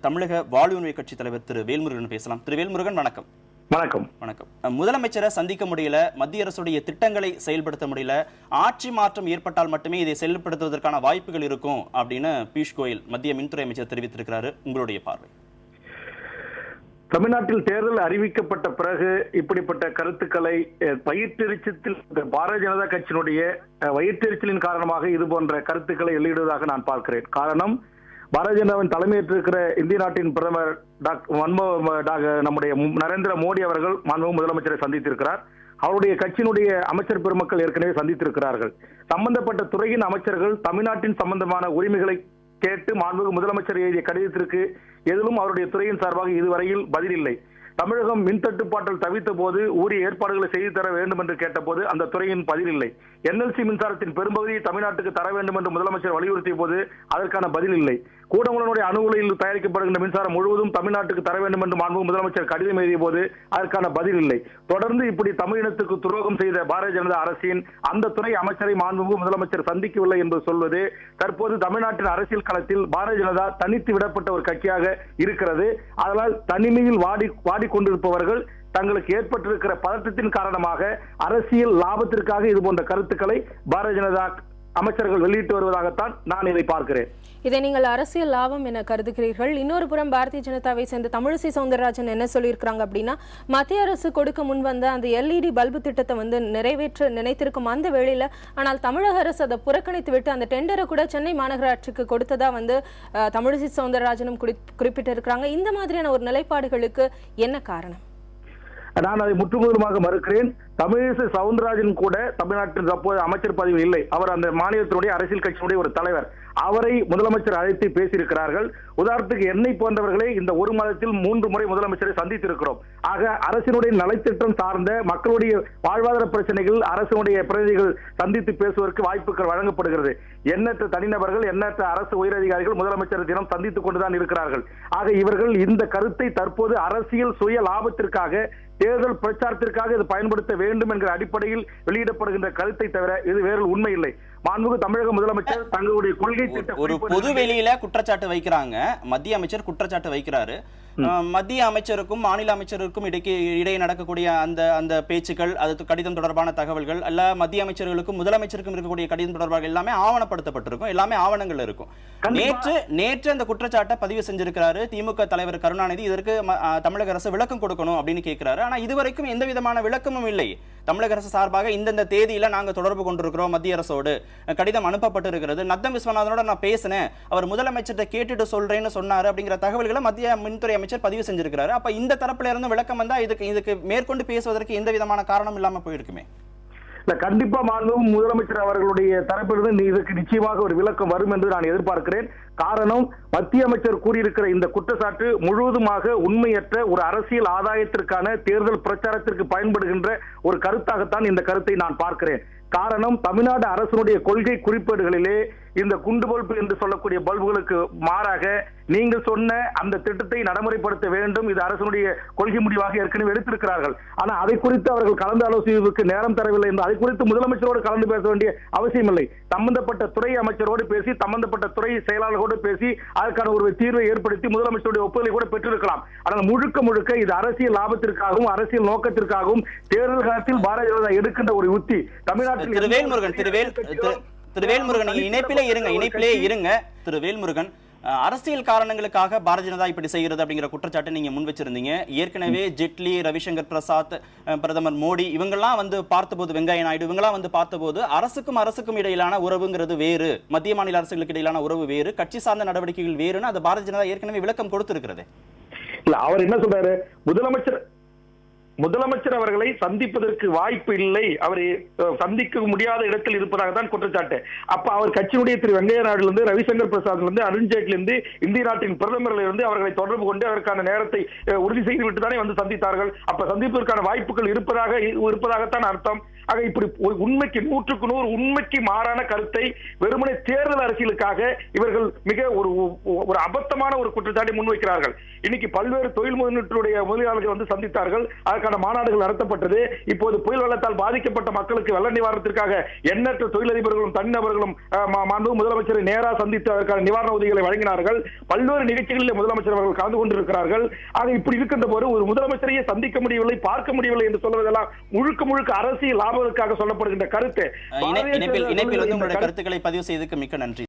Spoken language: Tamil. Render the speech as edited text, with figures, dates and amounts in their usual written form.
தமிழக வாழ்வுரிமை கட்சி தலைவர் திரு வேல்முருகன் பேசலாம். திரு வேல்முருகன் வணக்கம். வணக்கம். வணக்கம். முதலமைச்சரை சந்திக்க முடியல, மத்திய அரசுடைய திட்டங்களை செயல்படுத்த முடியல, ஆட்சி மாற்றம் ஏற்பட்டால் மட்டுமே இதை செயல்படுத்துவதற்கான வாய்ப்புகள் இருக்கும் அப்படின்னு பியூஷ் கோயல் மத்திய மின்துறை அமைச்சர் தெரிவித்திருக்கிறாரு. உங்களுடைய பார்வை? தமிழ்நாட்டில் தேர்தல் அறிவிக்கப்பட்ட பிறகு இப்படிப்பட்ட கருத்துக்களை வயிற்றெரிச்சத்தில் பாரதிய ஜனதா கட்சியினுடைய வயிற்றெரிச்சலின் காரணமாக இது போன்ற கருத்துக்களை வெளியிடுவதாக நான் பார்க்கிறேன். காரணம், பாரதிய ஜனதாவின் தலைமையேற்றிருக்கிற இந்திய நாட்டின் பிரதமர் நம்முடைய நரேந்திர மோடி அவர்கள் மாண்புமிகு முதலமைச்சரை சந்தித்திருக்கிறார். அவருடைய கட்சியினுடைய அமைச்சர் பெருமக்கள் ஏற்கனவே சந்தித்திருக்கிறார்கள். சம்பந்தப்பட்ட துறையின் அமைச்சர்கள் தமிழ்நாட்டின் சம்பந்தமான உரிமைகளை கேட்டு மாண்புமிகு முதலமைச்சர் எழுதிய கடிதத்திற்கு எதிலும் அவருடைய துறையின் சார்பாக இதுவரையில் பதில் இல்லை. தமிழகம் மின் தட்டுப்பாட்டில் தவித்த போது உரிய ஏற்பாடுகளை செய்து தர வேண்டும் என்று கேட்டபோது அந்த துறையின் பதில் இல்லை. NLC மின்சாரத்தின் பெரும்பகுதியை தமிழ்நாட்டுக்கு தர வேண்டும் என்று முதலமைச்சர் வலியுறுத்திய போது அதற்கான பதில் இல்லை. கூடங்குளனுடைய அணு உலையில் தயாரிக்கப்படுகின்ற மின்சாரம் முழுவதும் தமிழ்நாட்டுக்கு தர வேண்டும் என்று மாண்புமிகு முதலமைச்சர் கடிதம் எழுதிய போது அதற்கான பதில் இல்லை. தொடர்ந்து இப்படி தமிழினத்துக்கு துரோகம் செய்த பாரதிய ஜனதா அரசின் அந்த துறை அமைச்சரை மாண்புமிகு முதலமைச்சர் சந்திக்கவில்லை என்று சொல்வது தற்போது தமிழ்நாட்டின் அரசியல் களத்தில் பாரதிய ஜனதா தனித்து விடப்பட்ட ஒரு கட்சியாக இருக்கிறது. அதனால் தனிமையில் வாடிக்கொண்டிருப்பவர்கள் தங்களுக்கு ஏற்பட்டிருக்கிற பதற்றத்தின் காரணமாக அரசியல் லாபத்திற்காக இது போன்ற கருத்துக்களை பாரதிய ஜனதா அமைச்சர்கள் வெளியிட்டு வருவதாகத்தான் நான் இதை பார்க்கிறேன். இதை நீங்கள் அரசியல் லாபம் என கருதுகிறீர்கள். இன்னொரு புறம் பாரதிய ஜனதாவை சேர்ந்த தமிழிசை சவுந்தரராஜன் என்ன சொல்லியிருக்கிறாங்க அப்படின்னா, மத்திய அரசு கொடுக்க முன்வந்த அந்த LED பல்பு திட்டத்தை நிறைவேற்ற நினைத்திருக்கும் அந்த வேளையில, ஆனால் தமிழக அரசு அதை புறக்கணித்து விட்டு அந்த டெண்டரை கூட சென்னை மாநகராட்சிக்கு கொடுத்ததா தமிழிசை சவுந்தரராஜனும் குறிப்பிட்டிருக்கிறாங்க. இந்த மாதிரியான ஒரு நிலைப்பாடுகளுக்கு என்ன காரணம்? நான் அதை முற்றுமுதலுமாக மறுக்கிறேன். தமிழிசை சவுந்தரராஜன் கூட தமிழ்நாட்டில் தற்போது அமைச்சர் பதவி இல்லை. அவர் அந்த மாநிலத்தினுடைய அரசியல் கட்சியினுடைய ஒரு தலைவர். அவரை முதலமைச்சர் அழைத்து பேசியிருக்கிறார்கள். உதாரணத்துக்கு என்னை போன்றவர்களை இந்த ஒரு மாதத்தில் 3 முறை முதலமைச்சரை சந்தித்திருக்கிறோம். ஆக அரசினுடைய நலத்திட்டம் சார்ந்த மக்களுடைய வாழ்வாதார பிரச்சனைகள் அரசினுடைய பிரதிநிதிகள் சந்தித்து பேசுவதற்கு வாய்ப்புகள் வழங்கப்படுகிறது. எண்ணற்ற தனிநபர்கள், எண்ணற்ற அரசு உயரதிகாரிகள் முதலமைச்சர் தினம் சந்தித்துக் கொண்டுதான் இருக்கிறார்கள். ஆக இவர்கள் இந்த கருத்தை தற்போது அரசியல் சுய லாபத்திற்காக, தேர்தல் பிரச்சாரத்திற்காக இது பயன்படுத்த வேண்டும் என்கிற அடிப்படையில் வெளியிடப்படுகின்ற கருத்தை தவிர இது வேறு உண்மை இல்லை. மாண்புமிகு தமிழக முதலமைச்சர் தங்களுடைய கொள்கை ஒரு பொது வெளியில குற்றச்சாட்டு வைக்கிறாங்க. மத்திய அமைச்சர் குற்றச்சாட்டு வைக்கிறாரு. மத்திய அமைச்சருக்கும் மாநில அமைச்சருக்கும் இடையே நடக்கக்கூடிய அந்த பேச்சுக்கள், அது கடிதம் தொடர்பான தகவல்கள் அல்ல, மத்திய அமைச்சர்களுக்கும் முதலமைச்சருக்கும் இருக்கக்கூடிய கடிதம் தொடர்பாக எல்லாமே ஆவணப்படுத்தப்பட்டிருக்கும், எல்லாமே ஆவணங்கள் இருக்கும். நேற்று அந்த குற்றச்சாட்டை பதிவு செஞ்சிருக்கிறாரு திமுக தலைவர் கருணாநிதி. இதற்கு தமிழக அரசு விளக்கம் கொடுக்கணும் அப்படின்னு கேட்கிறாரு. ஆனா இதுவரைக்கும் எந்த விதமான விளக்கமும் இல்லை. தமிழக அரசு சார்பாக இந்தந்த தேதியில நாங்க தொடர்பு கொண்டிருக்கிறோம், மத்திய அரசோடு கடிதம் அனுப்பப்பட்டிருக்கிறது, நத்தம் விஸ்வநாதனோட நான் பேசினேன், அவர் முதலமைச்சர்கிட்ட கேட்டுட்டு சொல்றேன்னு சொன்னாரு அப்படிங்கிற தகவல்களை மத்திய மின்துறை அமைச்சர் பதிவு செஞ்சிருக்கிறாரு. அப்ப இந்த தரப்புல இருந்து விளக்கம் வந்தா இதுக்கு மேற்கொண்டு பேசுவதற்கு எந்த விதமான காரணம் இல்லாம போயிருக்குமே. கண்டிப்பா மாண்புமிகு முதலமைச்சர் அவர்களுடைய தரப்பிலிருந்து இதற்கு நிச்சயமாக ஒரு விளக்கம் வரும் என்று நான் எதிர்பார்க்கிறேன். காரணம், மத்திய அமைச்சர் கூறியிருக்கிற இந்த குற்றச்சாட்டு முழுவதுமாக உண்மையற்ற ஒரு அரசியல் ஆதாயத்திற்கான தேர்தல் பிரச்சாரத்திற்கு பயன்படுகின்ற ஒரு கருத்தாகத்தான் இந்த கருத்தை நான் பார்க்கிறேன். காரணம், தமிழ்நாடு அரசுடைய கொள்கை குறிப்பேடுகளிலே இந்த குண்டு பல்பு என்று சொல்லக்கூடிய பல்புகளுக்கு மாறாக நீங்கள் சொன்ன அந்த திட்டத்தை நடைமுறைப்படுத்த வேண்டும், இது அரசுடைய கொள்கை முடிவாக ஏற்கனவே எடுத்திருக்கிறார்கள். ஆனால் அதை குறித்து அவர்கள் கலந்து ஆலோசிப்பதற்கு நேரம் தரவில்லை என்று அதை குறித்து முதலமைச்சரோடு கலந்து பேச வேண்டிய அவசியம் இல்லை. சம்பந்தப்பட்ட துறை அமைச்சரோடு பேசி, சம்பந்தப்பட்ட துறை செயலாளர்களோடு பேசி அதற்கான ஒரு தீர்வை ஏற்படுத்தி முதலமைச்சருடைய ஒப்புதலை கூட பெற்றிருக்கலாம். ஆனால் முழுக்க இது அரசியல் லாபத்திற்காகவும் அரசியல் நோக்கத்திற்காகவும் தேர்தல் காலத்தில் பாரதிய ஜனதா எடுக்கின்ற ஒரு உத்தி. தமிழ்நாட்டில் திரு வேல்முருகன் இணைப்பிலே இருங்க. திரு வேல்முருகன், அரசியல் காரணங்களுக்காக பாரதிய ஜனதா இப்படி செய்கிறது அப்படிங்கிற குற்றச்சாட்டை நீங்க முன் வச்சிருந்தீங்க. ஏற்கனவே ஜெட்லி, ரவிசங்கர் பிரசாத், பிரதமர் மோடி இவங்கெல்லாம் பார்த்தபோது, வெங்கையா நாயுடு இவங்கெல்லாம் பார்த்தபோது அரசுக்கும் இடையிலான உறவுங்கிறது வேறு, மத்திய மாநில அரசுகளுக்கு இடையிலான உறவு வேறு, கட்சி சார்ந்த நடவடிக்கைகள் வேறுன்னு அது பாரதிய ஜனதா ஏற்கனவே விளக்கம் கொடுத்திருக்கிறது. இல்ல, அவர் என்ன சொல்றாரு, முதலமைச்சர் அவர்களை சந்திப்பதற்கு வாய்ப்பு இல்லை, அவரை சந்திக்க முடியாத இடத்தில் இருப்பதாக தான் குற்றச்சாட்டு. அப்ப அவர் கட்சியினுடைய திரு வெங்கையா நாயுடுல இருந்து, ரவிசங்கர் பிரசாத்ல இருந்து, அருண்ஜேட்லில இருந்து, இந்திய நாட்டின் பிரதமர்ல இருந்து அவர்களை தொடர்பு கொண்டு அதற்கான நேரத்தை உறுதி செய்து விட்டு தானே சந்தித்தார்கள். அப்ப சந்திப்பதற்கான வாய்ப்புகள் இருப்பதாகத்தான் அர்த்தம். ஆக இப்படி உண்மைக்கு 100க்கு 100 உண்மைக்கு மாறான கருத்தை வெறுமனே தேர்தல் அரசியலுக்காக இவர்கள் மிக ஒரு அபத்தமான ஒரு குற்றச்சாட்டை முன்வைக்கிறார்கள். இன்னைக்கு பல்வேறு தொழில் முதலீட்டாளர்கள் வந்து சந்தித்தார்கள். அதற்கான மாநாடுகள் நடத்தப்பட்டது. இப்போது புயல் வெள்ளத்தால் பாதிக்கப்பட்ட மக்களுக்கு வெள்ள நிவாரணத்திற்காக எண்ணற்ற தொழிலதிபர்களும் தனிநபர்களும் முதலமைச்சரை நேராக சந்தித்து அதற்கான நிவாரண உதவிகளை வழங்கினார்கள். பல்வேறு நிகழ்ச்சிகளில் முதலமைச்சர் அவர்கள் கலந்து கொண்டிருக்கிறார்கள். ஆக இப்படி இருக்கின்ற போது ஒரு முதலமைச்சரையே சந்திக்க முடியவில்லை, பார்க்க முடியவில்லை என்று சொல்வதெல்லாம் முழுக்க அரசியல் லாபத்திற்காக சொல்லப்படுகின்ற கருத்து. இணைப்பில் வந்து உங்களுடைய கருத்துக்களை பதிவு செய்ததுக்கு மிக்க நன்றி.